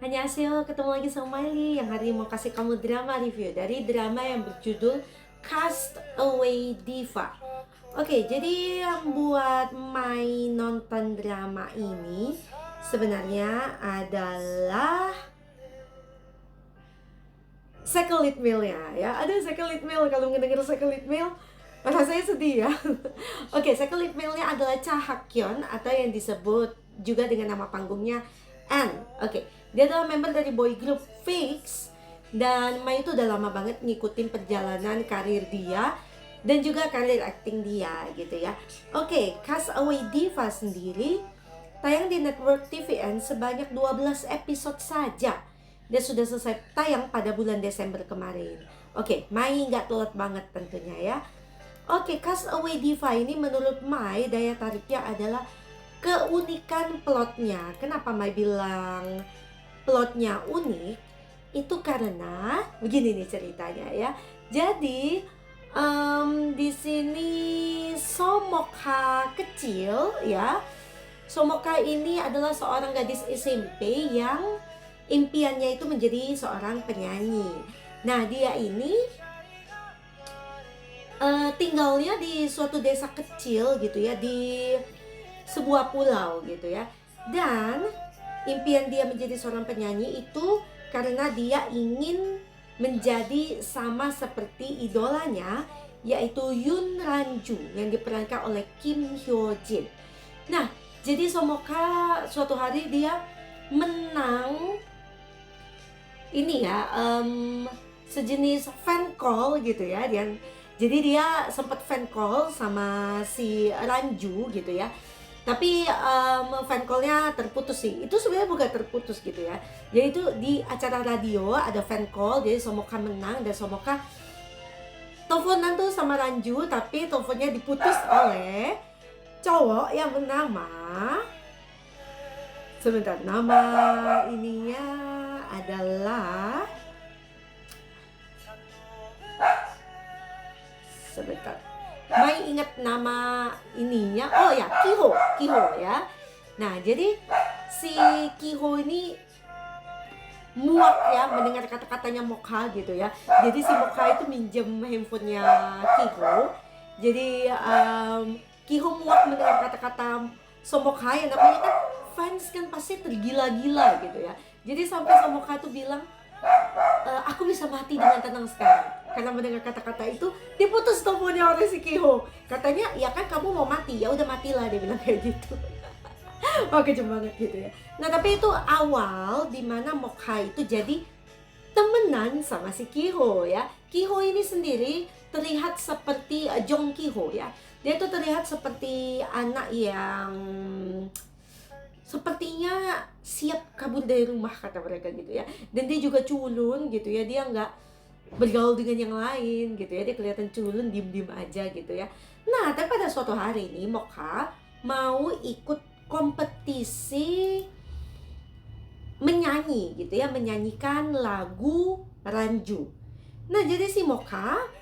Annyeonghaseyo, ketemu lagi sama Miley yang hari ini mau kasih kamu drama review dari drama yang berjudul Cast Away Diva. Oke, jadi yang buat main nonton drama ini sebenarnya adalah second lead male-nya ya. Ada second lead male, kalau ngedenger second lead male rasanya sedih ya. Oke, second lead male-nya adalah Cha Hak-yeon atau yang disebut juga dengan nama panggungnya An. Oke, dia adalah member dari boy group Fix. Dan Mai itu udah lama banget ngikutin perjalanan karir dia dan juga karir acting dia gitu ya. Oke, Cast Away Diva sendiri tayang di network TVN sebanyak 12 episode saja. Dia sudah selesai tayang pada bulan Desember kemarin. Oke, Mai nggak telat banget tentunya ya. Oke, Cast Away Diva ini menurut Mai daya tariknya adalah keunikan plotnya. Kenapa Mai bilang plotnya unik? Itu karena begini nih ceritanya ya. Jadi di sini Somokha kecil ya. Somokha ini adalah seorang gadis SMP yang impiannya itu menjadi seorang penyanyi. Nah, dia ini tinggalnya di suatu desa kecil gitu ya, di sebuah pulau gitu ya. Dan impian dia menjadi seorang penyanyi itu karena dia ingin menjadi sama seperti idolanya, yaitu Yoon Ranju yang diperankan oleh Kim Hyo Jin. Nah, jadi Somokha suatu hari dia menang ini ya, sejenis fan call gitu ya. Jadi dia sempat fan call sama si Ranju gitu ya. Tapi fan call-nya terputus sih. Itu sebenarnya bukan terputus gitu ya. Jadi itu di acara radio ada fan call, jadi Somokha menang dan Somokha teleponan tuh sama Ranju, tapi teleponnya diputus oleh cowok yang bernama, sebentar, nama ininya adalah, sebentar, Mai ingat nama ininya. Oh ya, Kiho ya. Nah, jadi si Kiho ini muak ya mendengar kata-katanya Mokha gitu ya. Jadi si Mokha itu minjem handphonenya Kiho. Jadi Kiho muak mendengar kata-kata Somokha yang namanya kan fans kan pasti tergila-gila gitu ya. Jadi sampai Somokha tuh bilang, aku bisa mati dengan tenang sekarang. Karena mendengar kata-kata itu diputus teleponnya oleh si Kiho. Katanya, ya kan kamu mau mati, ya udah matilah, dia bilang kayak gitu. Wah, kejam banget gitu ya. Nah, tapi itu awal dimana Mokha itu jadi temenan sama si Kiho ya. Kiho ini sendiri terlihat seperti Jong Kiho ya. Dia tuh terlihat seperti anak yang sepertinya siap kabur dari rumah, kata mereka gitu ya. Dan dia juga culun gitu ya. Dia nggak bergaul dengan yang lain gitu ya. Dia kelihatan culun, diem-diem aja gitu ya. Nah, tapi pada suatu hari ini Mokha mau ikut kompetisi menyanyi gitu ya, menyanyikan lagu Ranju. Nah, jadi si Mokha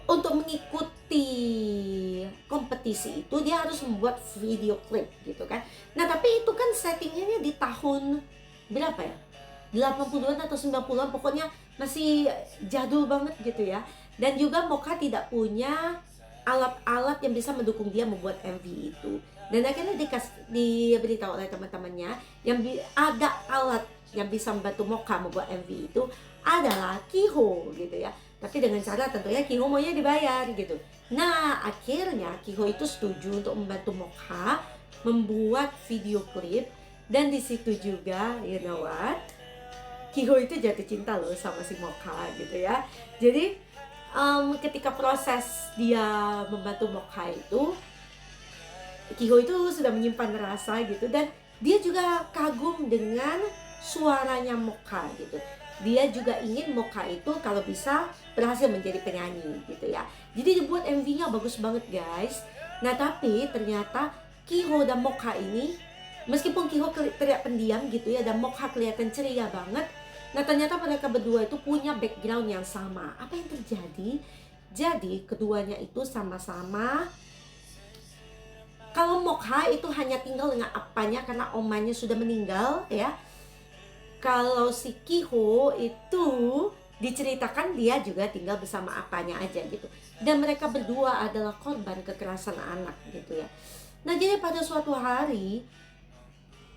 untuk mengikuti kompetisi itu dia harus membuat video klip gitu kan. Nah, tapi itu kan settingnya di tahun berapa ya? 80-an atau 90-an, pokoknya masih jadul banget gitu ya. Dan juga Mokha tidak punya alat-alat yang bisa mendukung dia membuat MV itu. Dan akhirnya diberitahu oleh teman-temannya yang ada alat yang bisa membantu Mokha membuat MV itu adalah Kiho gitu ya. Tapi dengan cara tentunya Kiho maunya dibayar gitu. Nah, akhirnya Kiho itu setuju untuk membantu Mokha membuat video klip. Dan di situ juga, you know what, Kiho itu jatuh cinta loh sama si Mokha gitu ya. Jadi ketika proses dia membantu Mokha itu, Kiho itu sudah menyimpan rasa gitu. Dan dia juga kagum dengan suaranya Mokha gitu. Dia juga ingin Mokha itu kalau bisa berhasil menjadi penyanyi gitu ya. Jadi dibuat MV-nya bagus banget guys. Nah, tapi ternyata Kiho dan Mokha ini, meskipun Kiho terlihat pendiam gitu ya, dan Mokha kelihatan ceria banget. Nah, ternyata mereka berdua itu punya background yang sama. Apa yang terjadi? Jadi keduanya itu sama-sama, kalau Mokha itu hanya tinggal dengan apanya karena omanya sudah meninggal ya. Kalau si Kiho itu diceritakan dia juga tinggal bersama apanya aja gitu. Dan mereka berdua adalah korban kekerasan anak gitu ya. Nah jadi pada suatu hari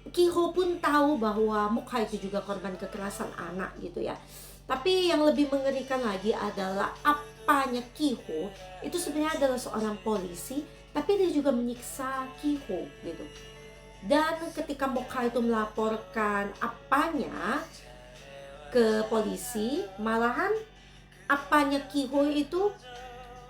Kiho pun tahu bahwa Mokha itu juga korban kekerasan anak gitu ya. Tapi yang lebih mengerikan lagi adalah apanya Kiho itu sebenarnya adalah seorang polisi, tapi dia juga menyiksa Kiho gitu. Dan ketika Mokha itu melaporkan apanya ke polisi, malahan apanya Kiho itu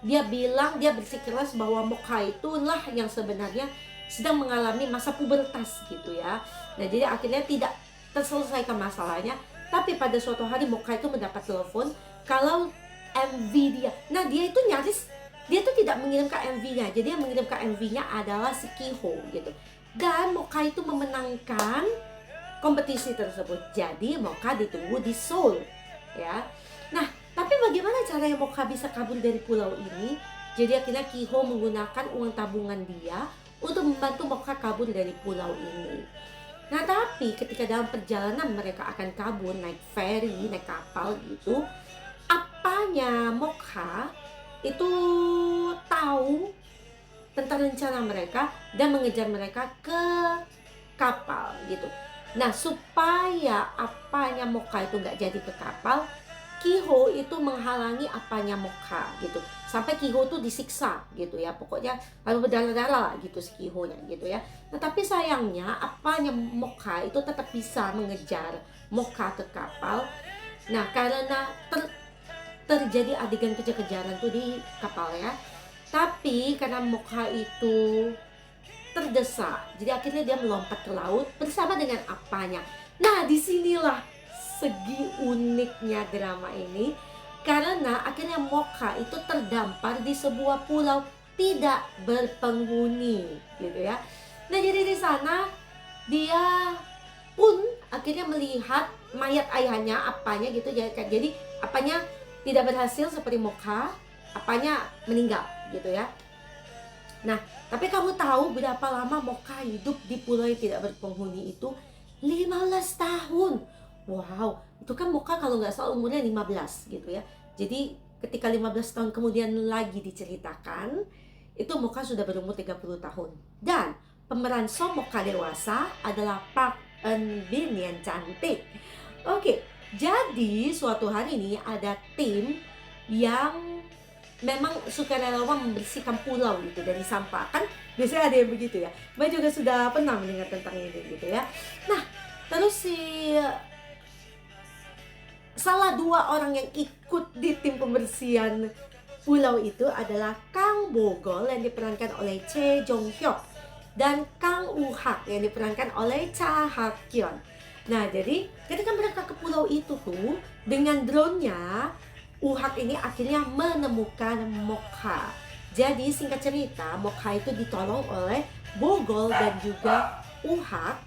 dia bilang, dia bersikeras bahwa Mokha itulah yang sebenarnya sedang mengalami masa pubertas gitu ya. Nah jadi akhirnya tidak terselesaikan masalahnya. Tapi pada suatu hari Mokha itu mendapat telepon kalau MV dia, nah dia itu nyaris, dia tuh tidak mengirimkan MV-nya, jadi yang mengirimkan MV-nya adalah si Kiho gitu. Dan Mokha itu memenangkan kompetisi tersebut. Jadi Mokha ditunggu di Seoul ya. Nah tapi bagaimana caranya Mokha bisa kabur dari pulau ini? Jadi akhirnya Kiho menggunakan uang tabungan dia untuk membantu Mokha kabur dari pulau ini. Nah tapi ketika dalam perjalanan mereka akan kabur naik ferry, naik kapal gitu, apanya Mokha itu tahu tentang rencana mereka dan mengejar mereka ke kapal gitu. Nah supaya apanya Mokha itu nggak jadi ke kapal, Kiho itu menghalangi apanya Mokha gitu, sampai Kiho tuh disiksa gitu ya, pokoknya lalu berdarah-darah lah gitu si Kiho-nya gitu ya. Nah tapi sayangnya apanya Mokha itu tetap bisa mengejar Mokha ke kapal. Nah karena terjadi adegan kejar-kejaran tuh di kapal ya, tapi karena Mokha itu terdesak, jadi akhirnya dia melompat ke laut bersama dengan apanya. Nah disinilah segi uniknya drama ini, karena akhirnya Mokha itu terdampar di sebuah pulau tidak berpenghuni gitu ya. Nah jadi di sana dia pun akhirnya melihat mayat ayahnya, apanya gitu. Jadi apanya tidak berhasil seperti Mokha, apanya meninggal gitu ya. Nah tapi kamu tahu berapa lama Mokha hidup di pulau yang tidak berpenghuni itu? 15 tahun. Wow, itu kan Mokha kalau nggak salah umurnya 15 gitu ya. Jadi ketika 15 tahun kemudian lagi diceritakan, itu Mokha sudah berumur 30 tahun. Dan pemeran Song Mokha dewasa adalah Park Eun Bin yang cantik. Oke, jadi suatu hari ini ada tim yang memang sukarelawan membersihkan pulau gitu dari sampah. Kan biasanya ada yang begitu ya. Mbak juga sudah pernah mendengar tentang ini gitu ya. Nah, terus salah dua orang yang ikut di tim pembersihan pulau itu adalah Kang Bogol yang diperankan oleh Choi Jong Hyuk dan Kang Woo-hak yang diperankan oleh Cha Hak-kyeon. Nah jadi ketika mereka ke pulau itu tuh dengan drone-nya, Woo-hak ini akhirnya menemukan Mokha. Jadi singkat cerita Mokha itu ditolong oleh Bogol dan juga Woo-hak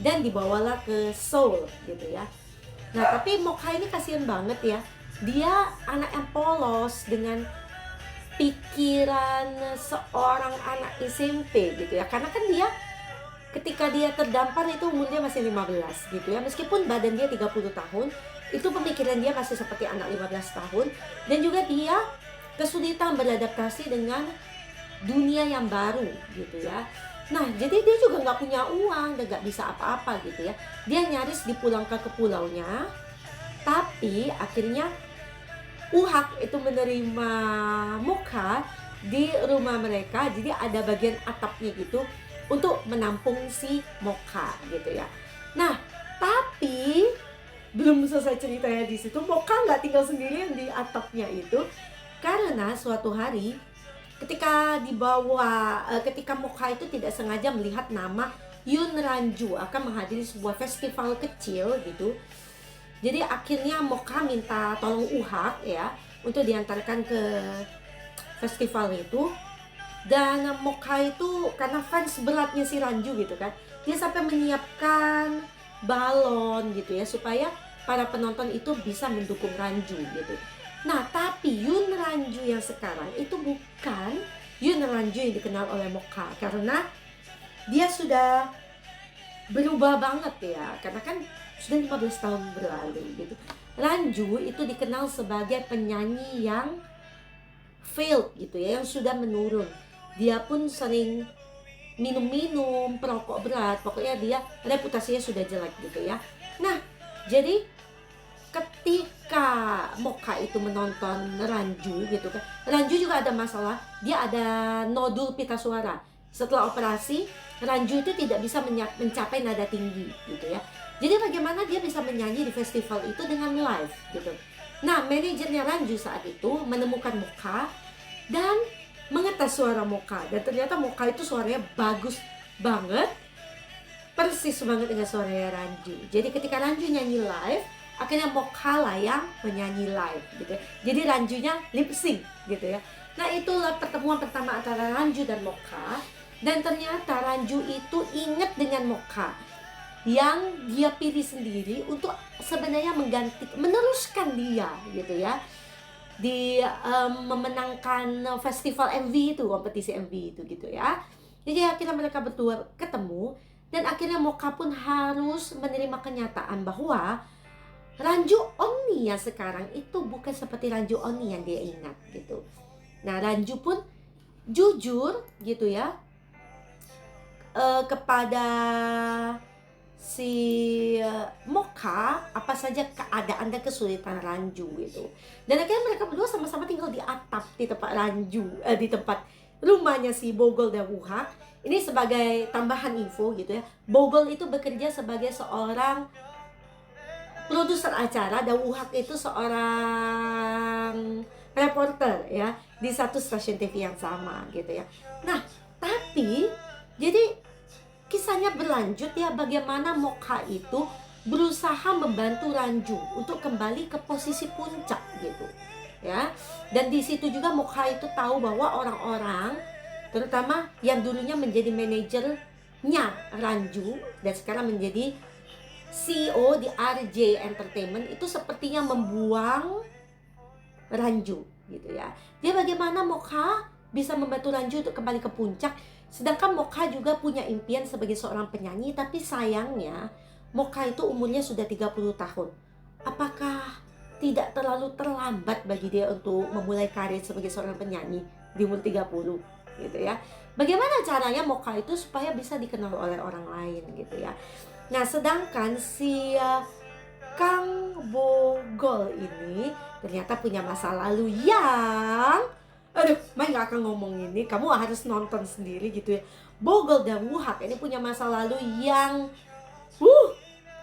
dan dibawalah ke Seoul gitu ya. Nah tapi Mokha ini kasihan banget ya. Dia anak yang polos dengan pikiran seorang anak SMP gitu ya. Karena kan dia ketika dia terdampar itu umurnya masih 15 gitu ya. Meskipun badan dia 30 tahun, itu pemikiran dia masih seperti anak 15 tahun. Dan juga dia kesulitan beradaptasi dengan dunia yang baru gitu ya. Nah jadi dia juga nggak punya uang dan nggak bisa apa-apa gitu ya. Dia nyaris dipulangkan ke pulaunya. Tapi akhirnya Woo-hak itu menerima Mokha di rumah mereka. Jadi ada bagian atapnya gitu untuk menampung si Mokha gitu ya. Nah tapi belum selesai ceritanya di situ. Mokha nggak tinggal sendirian di atapnya itu, karena suatu hari ketika Mokha itu tidak sengaja melihat nama Yoon Ranju akan menghadiri sebuah festival kecil gitu. Jadi akhirnya Mokha minta tolong Woo-hak ya untuk diantarkan ke festival itu. Dan Mokha itu karena fans beratnya si Ranju gitu kan, dia sampai menyiapkan balon gitu ya supaya para penonton itu bisa mendukung Ranju gitu. Nah tapi Yoon Ranju yang sekarang itu bukan Yoon Ranju yang dikenal oleh Mokha, karena dia sudah berubah banget ya, karena kan sudah 15 tahun berlalu gitu. Ranju itu dikenal sebagai penyanyi yang failed gitu ya, yang sudah menurun. Dia pun sering minum-minum, perokok berat, pokoknya dia reputasinya sudah jelek gitu ya. Nah, jadi ketika Mocha itu menonton Ranju gitu kan, Ranju juga ada masalah, dia ada nodul pita suara. Setelah operasi, Ranju itu tidak bisa mencapai nada tinggi gitu ya. Jadi bagaimana dia bisa menyanyi di festival itu dengan live gitu. Nah, manajernya Ranju saat itu menemukan Mocha dan mengetes suara Mocha, dan ternyata Mocha itu suaranya bagus banget, persis banget dengan suaranya Ranju. Jadi ketika Ranju nyanyi live, akhirnya Mocha lah yang menyanyi live gitu. Jadi Ranjunya lip sync gitu ya. Nah, itulah pertemuan pertama antara Ranju dan Mocha. Dan ternyata Ranju itu ingat dengan Mocha yang dia pilih sendiri untuk sebenarnya meneruskan dia gitu ya, di memenangkan festival MV itu, kompetisi MV itu gitu ya. Jadi akhirnya mereka berdua ketemu, dan akhirnya Mocha pun harus menerima kenyataan bahwa Ranju Oni yang sekarang itu bukan seperti Ranju Oni yang dia ingat gitu. Nah, Ranju pun jujur gitu ya kepada si Mocha apa saja keadaan dan kesulitan Ranju gitu. Dan akhirnya mereka berdua sama-sama tinggal di atap di tempat Ranju, di tempat rumahnya si Bogol dan Wuhak. Ini sebagai tambahan info gitu ya. Bogol itu bekerja sebagai seorang produser acara, dan Wuhak itu seorang reporter ya di satu stasiun TV yang sama gitu ya. Nah, tapi jadi kisahnya berlanjut ya, bagaimana Mocha itu berusaha membantu Ranju untuk kembali ke posisi puncak gitu ya. Dan di situ juga Mocha itu tahu bahwa orang-orang, terutama yang dulunya menjadi manajernya Ranju dan sekarang menjadi CEO di RJ Entertainment, itu sepertinya membuang Ranju gitu ya. Jadi bagaimana Mocha bisa membantu Ranju untuk kembali ke puncak. Sedangkan Mocha juga punya impian sebagai seorang penyanyi, tapi sayangnya Mocha itu umurnya sudah 30 tahun. Apakah tidak terlalu terlambat bagi dia untuk memulai karir sebagai seorang penyanyi di umur 30 gitu ya. Bagaimana caranya Mocha itu supaya bisa dikenal oleh orang lain gitu ya. Nah, sedangkan si Kang Bogol ini ternyata punya masa lalu yang, aduh, Mai gak akan ngomong ini, kamu harus nonton sendiri gitu ya. Bogol dan Wuhak ini punya masa lalu yang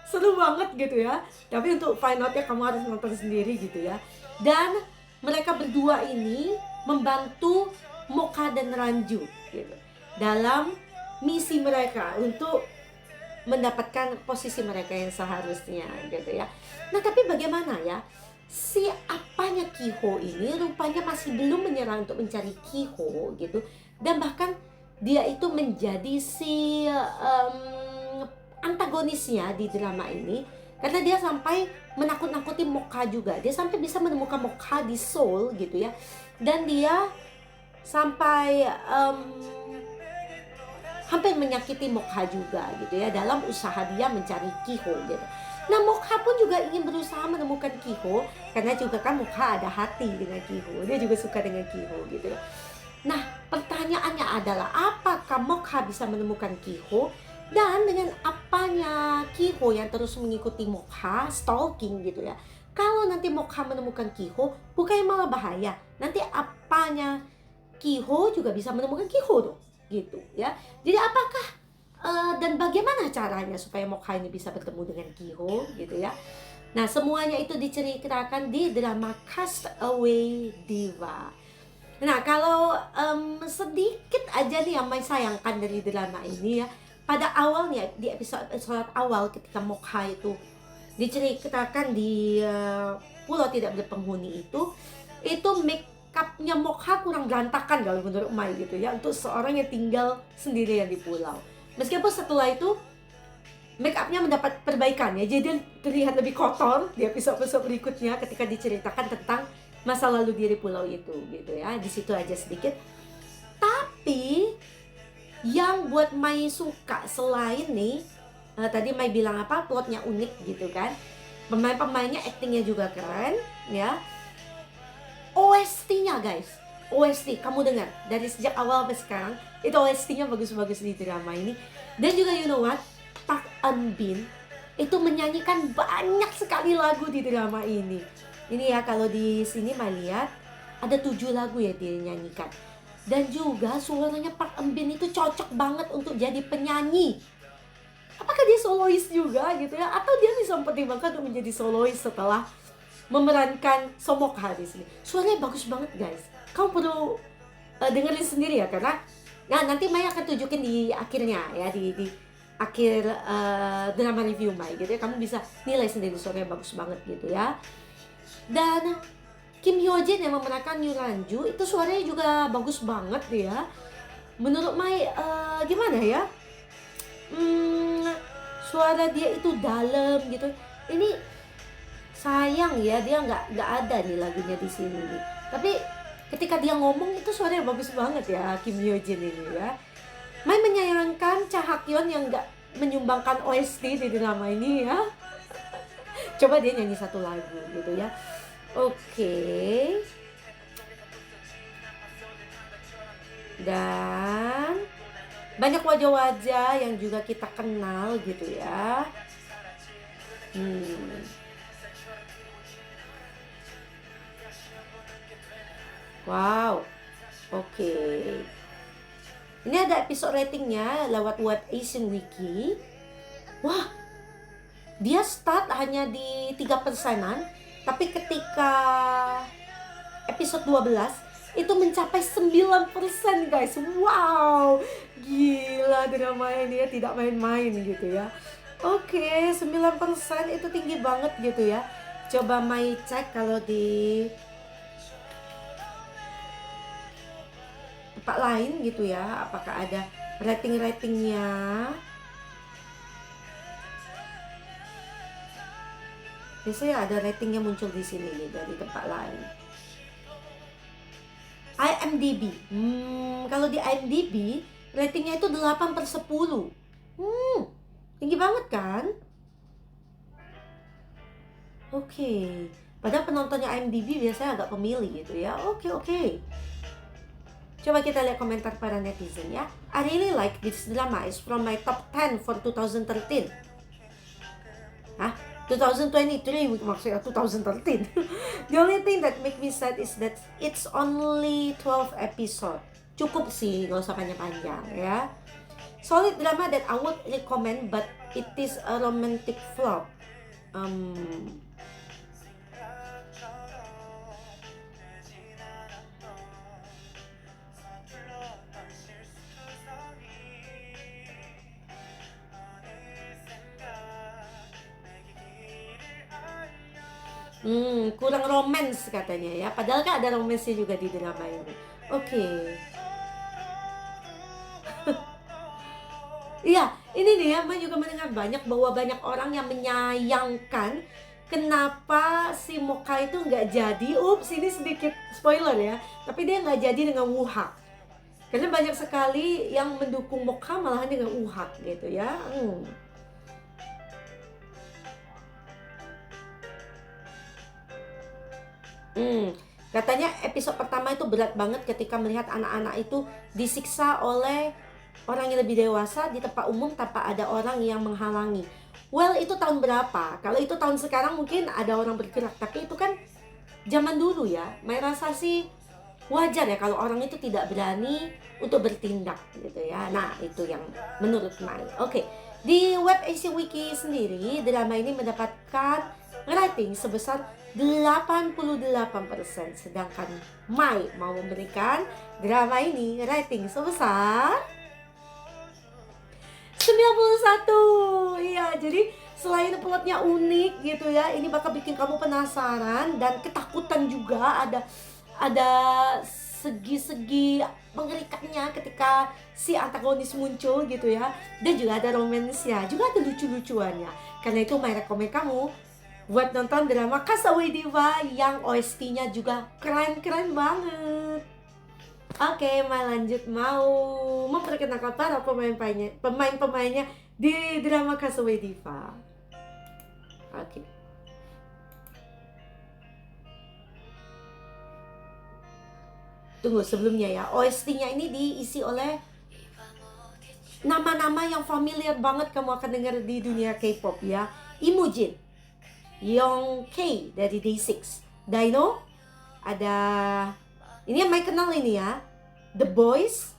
seru banget gitu ya. Tapi untuk find out-nya kamu harus nonton sendiri gitu ya. Dan mereka berdua ini membantu Mocha dan Ranju gitu, dalam misi mereka untuk mendapatkan posisi mereka yang seharusnya gitu ya. Nah, tapi bagaimana ya, si apanya Kiho ini rupanya masih belum menyerah untuk mencari Kiho gitu. Dan bahkan dia itu menjadi si antagonisnya di drama ini, karena dia sampai menakut-nakuti Mocha juga. Dia sampai bisa menemukan Mocha di Seoul gitu ya. Dan dia sampai hampir menyakiti Mocha juga gitu ya, dalam usaha dia mencari Kiho gitu. Nah, Mocha pun juga ingin berusaha menemukan Kiho, karena juga kan Mocha ada hati dengan Kiho, dia juga suka dengan Kiho gitu. Nah, pertanyaannya adalah apakah Mocha bisa menemukan Kiho, dan dengan apanya Kiho yang terus mengikuti Mocha, stalking gitu ya. Kalau nanti Mocha menemukan Kiho, bukannya malah bahaya, nanti apanya Kiho juga bisa menemukan Kiho dong gitu ya. Jadi apakah dan bagaimana caranya supaya Mocha ini bisa bertemu dengan Kiho gitu ya. Nah, semuanya itu diceritakan di drama Castaway Diva. Nah, kalau sedikit aja nih yang Mai sayangkan dari drama ini ya, pada awalnya di episode awal ketika Mocha itu diceritakan di pulau tidak berpenghuni itu make upnya Mocha kurang berantakan kalau menurut Mai gitu ya, untuk seorang yang tinggal sendirian di pulau. Meskipun setelah itu make upnya mendapat perbaikan ya, jadi terlihat lebih kotor di episode-episode berikutnya ketika diceritakan tentang masa lalu diri pulau itu gitu ya. Di situ aja sedikit. Tapi Yang buat Mai suka selain nih, tadi Mai bilang apa, plotnya unik gitu kan, pemain-pemainnya actingnya juga keren ya. OST-nya guys, OST kamu dengar dari sejak awal sampai sekarang itu OST-nya bagus-bagus di drama ini. Dan juga you know what, Park Eun Bin itu menyanyikan banyak sekali lagu di drama ini. Ini ya, kalau di sini Mai lihat ada 7 lagu ya dia nyanyikan. Dan juga suaranya Park Eun Bin itu cocok banget untuk jadi penyanyi. Apakah dia solois juga gitu ya? Atau dia bisa mempertimbangkan untuk menjadi solois setelah memerankan Somokha di sini? Suaranya bagus banget guys. Kamu perlu dengerin sendiri ya, karena nanti Mai akan tunjukin di akhirnya ya, di akhir drama review Mai gitu ya. Kamu bisa nilai sendiri, suaranya bagus banget gitu ya. Dan Kim Hyo Jin yang memenangkan Yuranju itu suaranya juga bagus banget ya. Menurut Mai gimana ya? Suara dia itu dalam gitu. Ini sayang ya dia nggak ada nih lagunya di sini nih. Tapi ketika dia ngomong itu suaranya bagus banget ya Kim Hyo Jin ini ya. Mai menyayangkan Cha Hak Yeon yang nggak menyumbangkan OST di drama ini ya. Coba dia nyanyi satu lagu gitu ya. Oke. Dan banyak wajah-wajah yang juga kita kenal gitu ya. Wow. Oke. Ini ada episode ratingnya lewat web Asian Wiki. Wah, dia start hanya di 3%-an, tapi ketika episode 12 itu mencapai 9% guys. Wow, gila drama ini ya, tidak main-main gitu ya. Oke, 9% itu tinggi banget gitu ya. Coba Mai cek kalau di tempat lain gitu ya, apakah ada rating-ratingnya. Biasanya ada ratingnya muncul di sini nih dari tempat lain. IMDb. Kalau di IMDb ratingnya itu 8/10. Tinggi banget kan? Oke. Padahal penontonnya IMDb biasanya agak pemilih gitu ya. Oke. Coba kita lihat komentar para netizen ya. I really like this drama. It's from my top 10 for 2013. 2023 maksudnya 2013. The only thing that make me sad is that it's only 12 episode. Cukup sih, gak usah panjang-panjang ya. Solid drama that I would recommend, but it is a romantic flop. Kurang romance katanya ya. Padahal kan ada romansnya juga di drama ini. Oke. Iya, ini nih ya, Mbak juga mendengar bahwa banyak orang yang menyayangkan kenapa si Mokha itu nggak jadi. Ini sedikit spoiler ya. Tapi dia nggak jadi dengan Woo-hak. Karena banyak sekali yang mendukung Mokha malahan dengan Woo-hak gitu ya. Katanya episode pertama itu berat banget ketika melihat anak-anak itu disiksa oleh orang yang lebih dewasa di tempat umum tanpa ada orang yang menghalangi. Well, itu tahun berapa? Kalau itu tahun sekarang mungkin ada orang bergerak, tapi itu kan zaman dulu ya. Mai rasa sih wajar ya kalau orang itu tidak berani untuk bertindak gitu ya. Nah, itu yang menurut Mai. Oke. Di web Asian Wiki sendiri, drama ini mendapatkan rating sebesar 88%, sedangkan Mai mau memberikan drama ini rating sebesar 91. Iya, jadi selain plotnya unik gitu ya, ini bakal bikin kamu penasaran dan ketakutan juga. Ada segi-segi mengerikannya ketika si antagonis muncul gitu ya. Dan juga ada romansnya, juga ada lucu-lucuannya. Karena itu Mai rekomen kamu buat nonton drama Castaway Diva yang OST-nya juga keren-keren banget. Oke, lanjut mau memperkenalkan para pemain-pemainnya di drama Castaway Diva. Oke. Tunggu sebelumnya ya, OST-nya ini diisi oleh nama-nama yang familiar banget kamu akan dengar di dunia K-pop ya. Imujin, Young K dari Day6, Dino, ada ini yang Mai kenal ini ya, The Boys,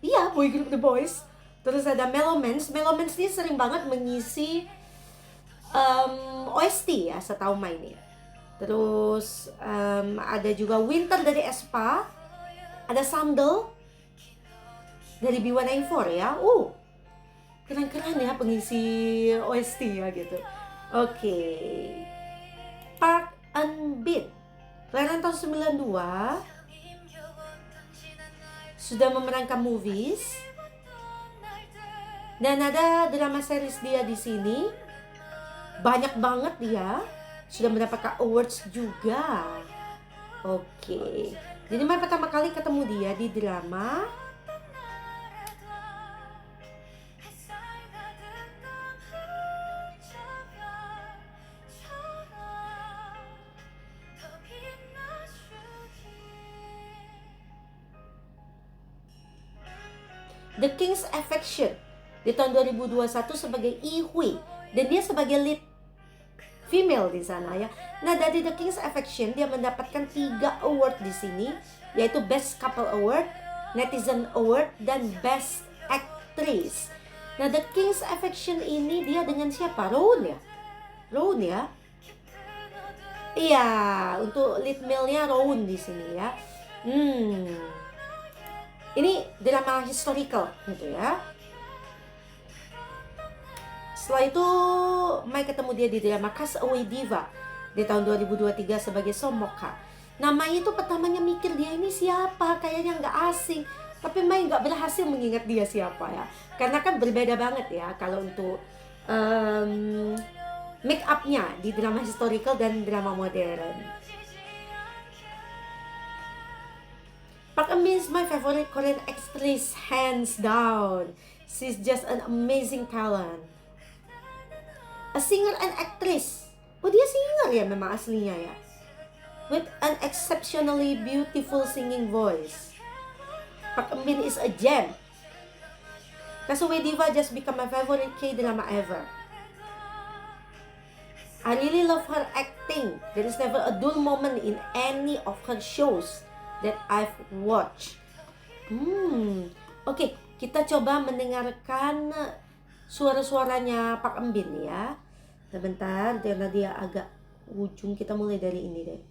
iya boy group The Boys. Terus ada Melomans. Melomans ini sering banget mengisi OST ya setahu Mai ini. Terus ada juga Winter dari aespa, ada Sandal dari B1A4 ya. Keren-keren ya pengisi OST ya gitu. Oke. Park Eun Bin, kelahiran tahun 92, sudah memerankan movies. Dan ada drama series dia di sini. Banyak banget dia. Sudah mendapatkan awards juga. Oke. Jadi Mai pertama kali ketemu dia di drama The King's Affection di tahun 2021 sebagai Yi Hui, dan dia sebagai lead female di sana ya. Nah, dari The King's Affection dia mendapatkan 3 award di sini, yaitu Best Couple Award, Netizen Award, dan Best Actress. Nah, The King's Affection ini dia dengan siapa? Rowoon ya? Rowoon ya? Iya, untuk lead male-nya Rowoon di sini ya. Ini drama historical gitu ya. Setelah itu Mai ketemu dia di drama Castaway Diva di tahun 2023 sebagai Somoka. Nah, Mai itu pertamanya mikir dia ini siapa, kayaknya nggak asing. Tapi Mai nggak berhasil mengingat dia siapa ya. Karena kan berbeda banget ya kalau untuk make up-nya di drama historical dan drama modern. Park Eun Bin is my favorite Korean actress, hands down. She's just an amazing talent. A singer and actress. Oh, dia singer ya memang aslinya ya. With an exceptionally beautiful singing voice. Park Eun Bin is a gem. Castaway Diva just become my favorite K-drama ever. I really love her acting. There is never a dull moment in any of her shows that I've watched. Oke, kita coba mendengarkan suara-suaranya Park Eun Bin ya. Sebentar, karena dia agak ujung, kita mulai dari ini deh.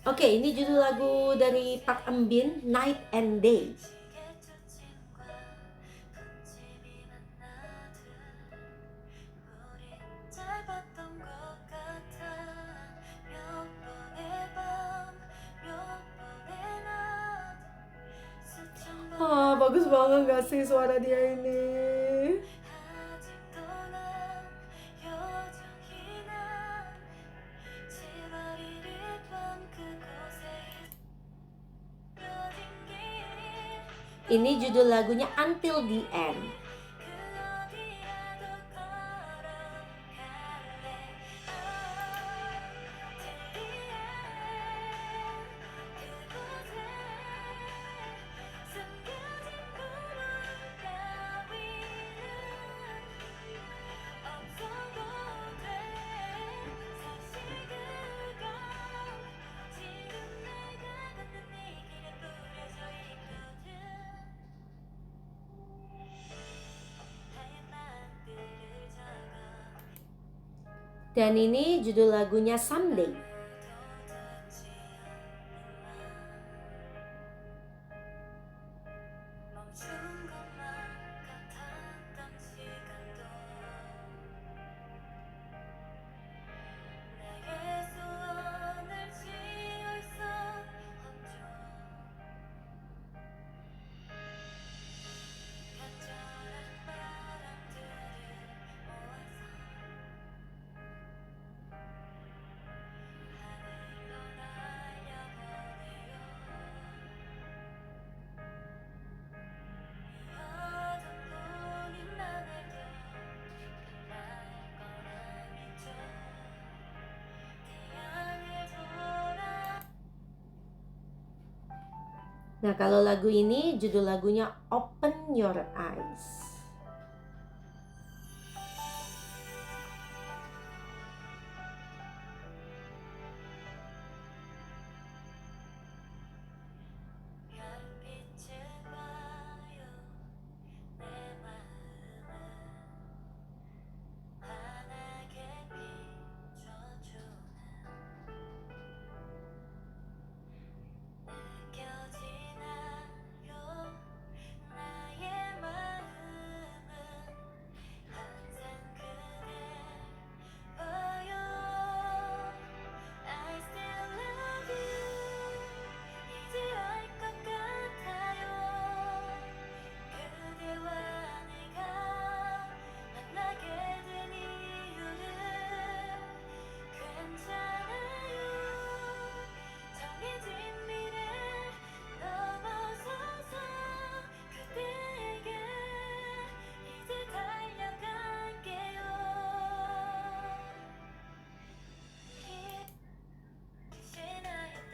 Oke, ini judul lagu dari Park Eun Bin, Night and Day. Bagus banget gak sih suara dia ini? Ini judul lagunya Until the End. Dan ini judul lagunya Someday. Nah, kalau lagu ini judul lagunya Open Your Eyes.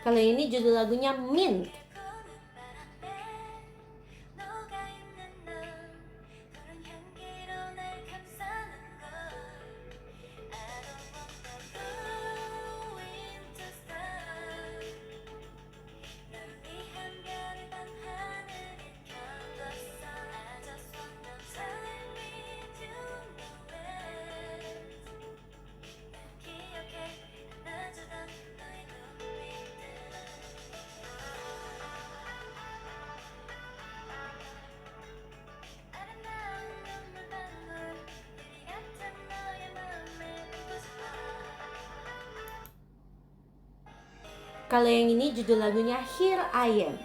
Kalau ini judul lagunya Mint. Kalau yang ini judul lagunya Here I Am.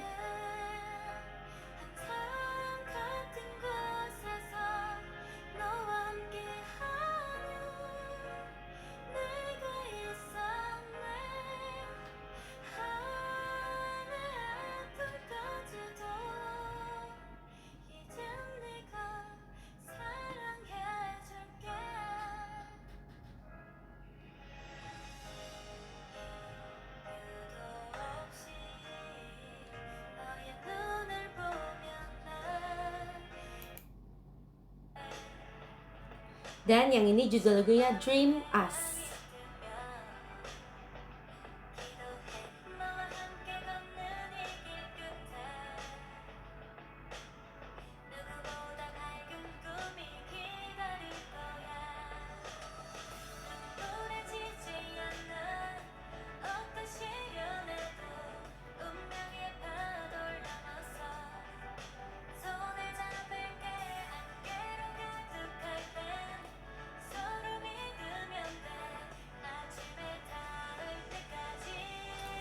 Dan yang ini judul lagunya Dream Us.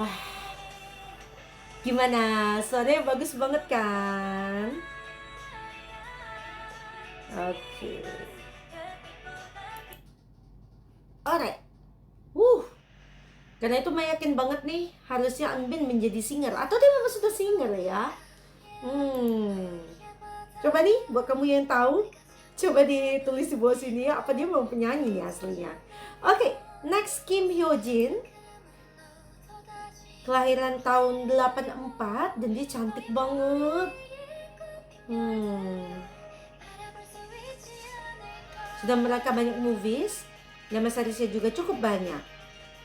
Wah, gimana? Suaranya bagus banget kan? Oke. Alright. Karena itu yakin banget nih, harusnya Anbin menjadi singer. Atau dia memang sudah singer ya? Coba nih, buat kamu yang tahu, coba ditulis di bawah sini ya, apa dia mau penyanyi nih aslinya. Oke, next Kim Hyo Jin. Kelahiran tahun 84 dan dia cantik banget. Sudah mereka banyak movies, nama seriesnya juga cukup banyak.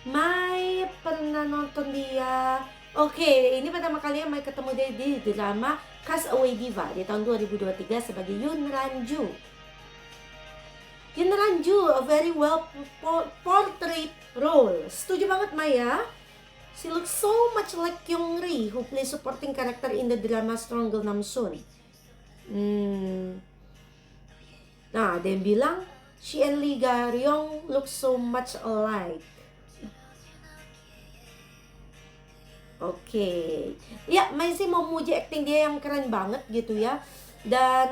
Mai pernah nonton dia. Oke, ini pertama kali Mai ketemu dia di drama Castaway Diva di tahun 2023 sebagai Yoon Ranju. Yoon Ranju, a very well portrait role. Setuju banget Mai ya. She looks so much like Kyung Ri, who plays supporting character in the drama Stronger Namsoon. Nah, ada yang bilang, she and Lee Ga-ryong look so much alike. Oke. Ya, Mai sih mau muji acting dia yang keren banget gitu ya. Dan,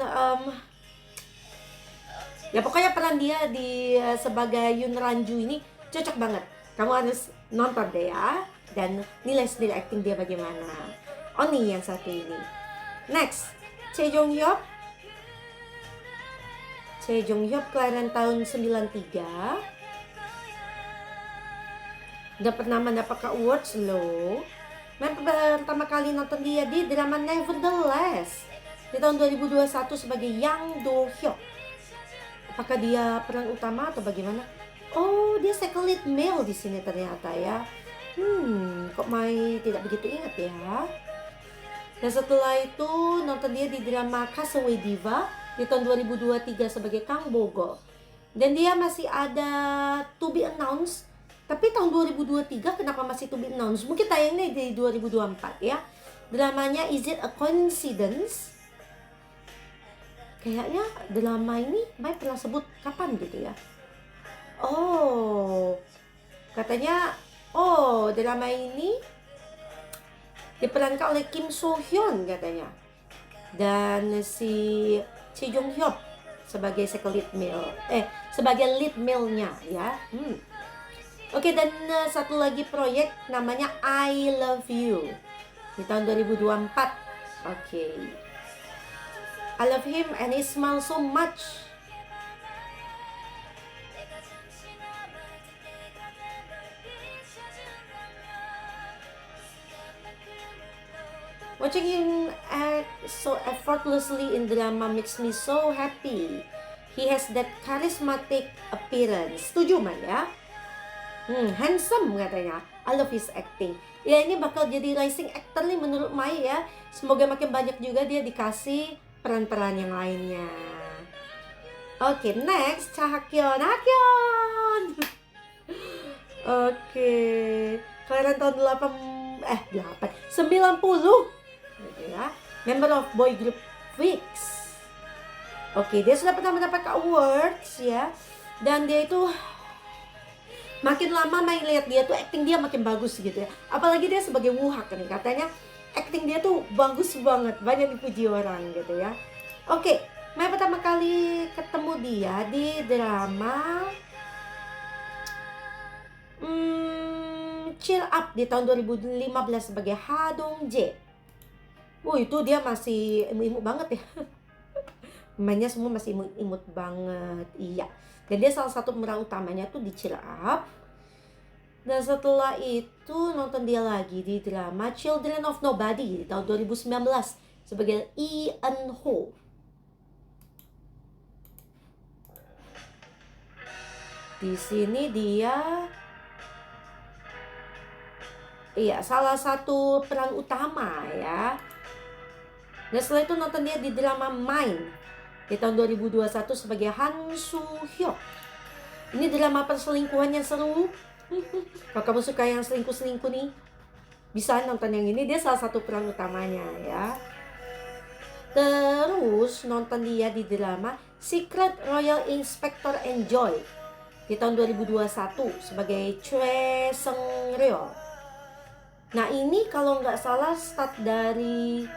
ya pokoknya peran dia di sebagai Yoon Ranju ini cocok banget. Kamu harus nonton deh ya. Dan nilai sendiri acting dia bagaimana. Oh nih yang satu ini. Next, Chae Jong Hyuk. Chae Jong Hyuk kelahiran tahun 93. Udah pernah mendapat awards loh. Pertama kali nonton dia di drama Nevertheless di tahun 2021 sebagai Yang Do Hyuk. Apakah dia peran utama atau bagaimana? Oh, dia second lead male di sini ternyata ya. Kok Mai tidak begitu ingat ya. Dan setelah itu nonton dia di drama Castaway Diva di tahun 2023 sebagai Kang Bogo. Dan dia masih ada To Be Announced. Tapi tahun 2023 kenapa masih To Be Announced? Mungkin tayangnya di 2024 ya. Dramanya Is It a Coincidence? Kayaknya drama ini Mai pernah sebut kapan gitu ya. Oh, katanya drama ini diperankan oleh Kim So Hyun katanya. Dan si Chi Jung Hyuk sebagai second lead male. Sebagai lead male-nya ya. Oke, dan satu lagi proyek namanya I Love You di tahun 2024. Oke. I love him and he smiles so much. Watching him act so effortlessly in drama makes me so happy. He has that charismatic appearance. Setuju Man ya? Handsome katanya. I love his acting. Ya, ini bakal jadi rising actor nih menurut Mai ya. Semoga makin banyak juga dia dikasih peran-peran yang lainnya. Oke, next Cha Hak-yeon. Oke, kelahiran tahun 90 gitu ya. Member of boy group VIX. Oke, dia sudah pernah mendapatkan awards ya. Dan dia itu makin lama Mai lihat dia tuh acting dia makin bagus gitu ya. Apalagi dia sebagai Woo-hak nih, katanya acting dia tuh bagus banget, banyak dipuji orang gitu ya. Oke, Mai pertama kali ketemu dia di drama Chill Up di tahun 2015 sebagai Ha Dong Jae. Itu dia masih imut banget ya. Mainnya semua masih imut banget. Iya. Dan dia salah satu pemeran utamanya tuh di Chill Up. Dan setelah itu nonton dia lagi di drama Children of Nobody di tahun 2019 sebagai Lee Eun-ho. Di sini dia salah satu peran utama ya. Dan setelah itu nonton dia di drama Mine di tahun 2021 sebagai Han Soo-hyuk. Ini drama perselingkuhan yang seru. Kalau kamu suka yang selingkuh-selingkuh nih, bisa nonton yang ini, dia salah satu peran utamanya ya. Terus nonton dia di drama Secret Royal Inspector Enjoy di tahun 2021 sebagai Choi Seung-ryo. Nah, ini kalau nggak salah start dari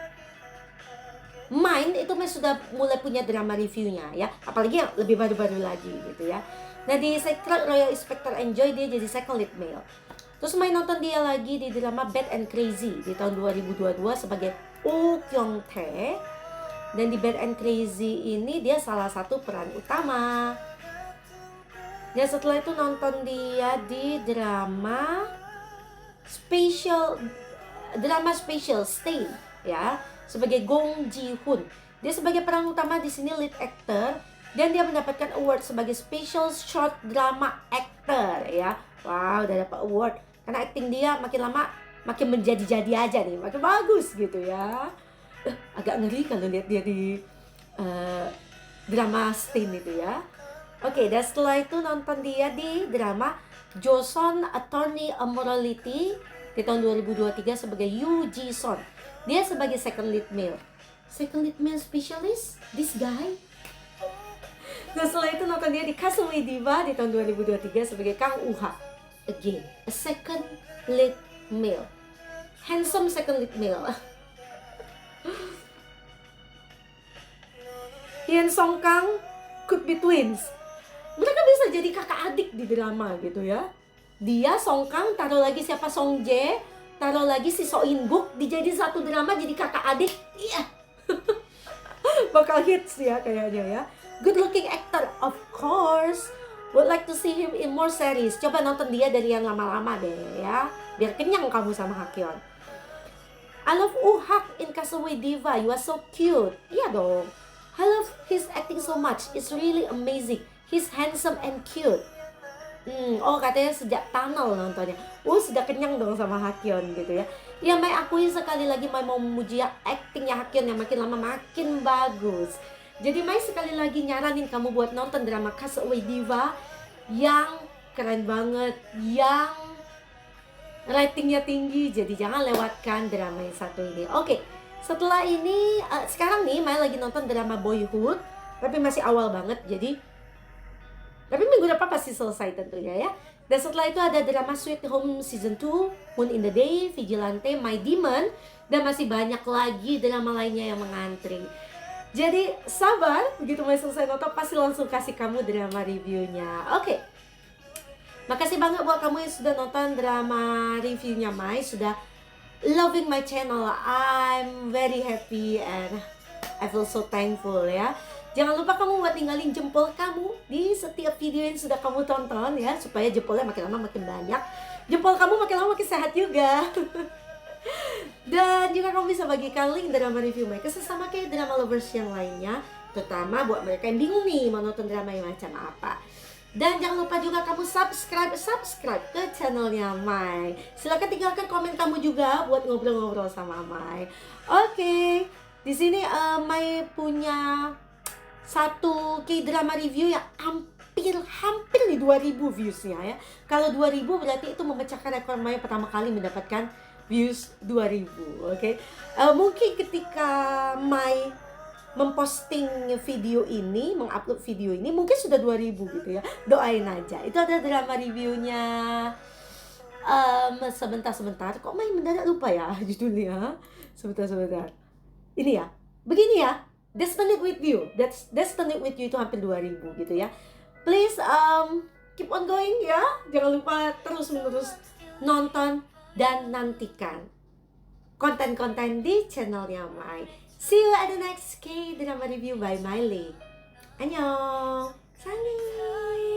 Mine itu sudah mulai punya drama reviewnya ya, apalagi yang lebih baru-baru lagi gitu ya. Nah, di Secret Royal Inspector Enjoy dia jadi second lead male. Terus Mai nonton dia lagi di drama Bad and Crazy di tahun 2022 sebagai Oh Kyung Tae. Dan di Bad and Crazy ini dia salah satu peran utama. Dan setelah itu nonton dia di drama Special Stay ya, sebagai Gong Ji-hoon. Dia sebagai peran utama di sini, lead actor, dan dia mendapatkan award sebagai Special Short Drama Actor ya. Wow, udah dapat award. Karena acting dia makin lama makin menjadi-jadi aja nih, makin bagus gitu ya. Agak ngeri kalau lihat dia di drama Stain itu ya. Oke, dan setelah itu nonton dia di drama Joseon Attorney Immorality di tahun 2023 sebagai Yoo Ji-son. Dia sebagai second lead male. Second lead male specialist? This guy? Dan setelah itu nonton dia di Castaway Diva di tahun 2023 sebagai Kang Uh-ha. Again, a second lead male. Handsome second lead male. Hyun Song Kang could be twins. Mereka bisa jadi kakak adik di drama gitu ya. Dia Song Kang, taruh lagi siapa Song Jae, taruh lagi si So In Guk, dijadi satu drama jadi kakak adik. Iya. Bakal hits ya kayaknya ya. Good looking actor, of course. Would like to see him in more series. Coba nonton dia dari yang lama-lama deh ya, biar kenyang kamu sama Hak-yeon. I love Uhak in Castaway Diva. You are so cute. Iya dong. I love his acting so much. It's really amazing. He's handsome and cute. Oh katanya sejak tunnel nontonnya. Sudah kenyang dong sama Hakyeon gitu ya. Ya Mai akuin sekali lagi Mai mau memuji ya actingnya Hakyeon yang makin lama makin bagus. Jadi Mai sekali lagi nyaranin kamu buat nonton drama Castaway Diva yang keren banget, yang ratingnya tinggi. Jadi jangan lewatkan drama yang satu ini. Oke, setelah ini sekarang nih Mai lagi nonton drama Boyhood, tapi masih awal banget. Tapi minggu depan pasti selesai tentunya ya. Dan setelah itu ada drama Sweet Home Season 2, Moon in the Day, Vigilante, My Demon, dan masih banyak lagi drama lainnya yang mengantri. Jadi sabar, begitu Mai selesai nonton pasti langsung kasih kamu drama reviewnya. Oke. Makasih banget buat kamu yang sudah nonton drama reviewnya Mai, sudah loving my channel. I'm very happy and I feel so thankful ya. Jangan lupa kamu buat tinggalin jempol kamu di setiap video yang sudah kamu tonton ya, supaya jempolnya makin lama makin banyak. Jempol kamu makin lama makin sehat juga. Dan juga kamu bisa bagikan link drama review Mai ke sesama kayak drama lovers yang lainnya, terutama buat mereka yang bingung nih mau nonton drama yang macam apa. Dan jangan lupa juga kamu subscribe ke channelnya Mai. Silahkan tinggalkan komen kamu juga buat ngobrol-ngobrol sama Mai. Oke, di sini Mai punya satu K-drama review yang hampir nih 2000 viewsnya ya. Kalau 2000 berarti itu memecahkan rekor Mai pertama kali mendapatkan views 2000. Oke. Mungkin ketika Mai memposting video ini, mengupload video ini mungkin sudah 2000 gitu ya. Doain aja. Itu ada drama reviewnya. Sebentar. Kok Mai mendadak lupa ya judulnya? Sebentar. Ini ya. Begini ya. Destined with You. Destined with You itu hampir 2000 gitu ya. Please keep on going ya. Jangan lupa terus-menerus nonton dan nantikan konten-konten di channelnya Mai. See you at the next K-drama review by Miley. Annyeong. Salut.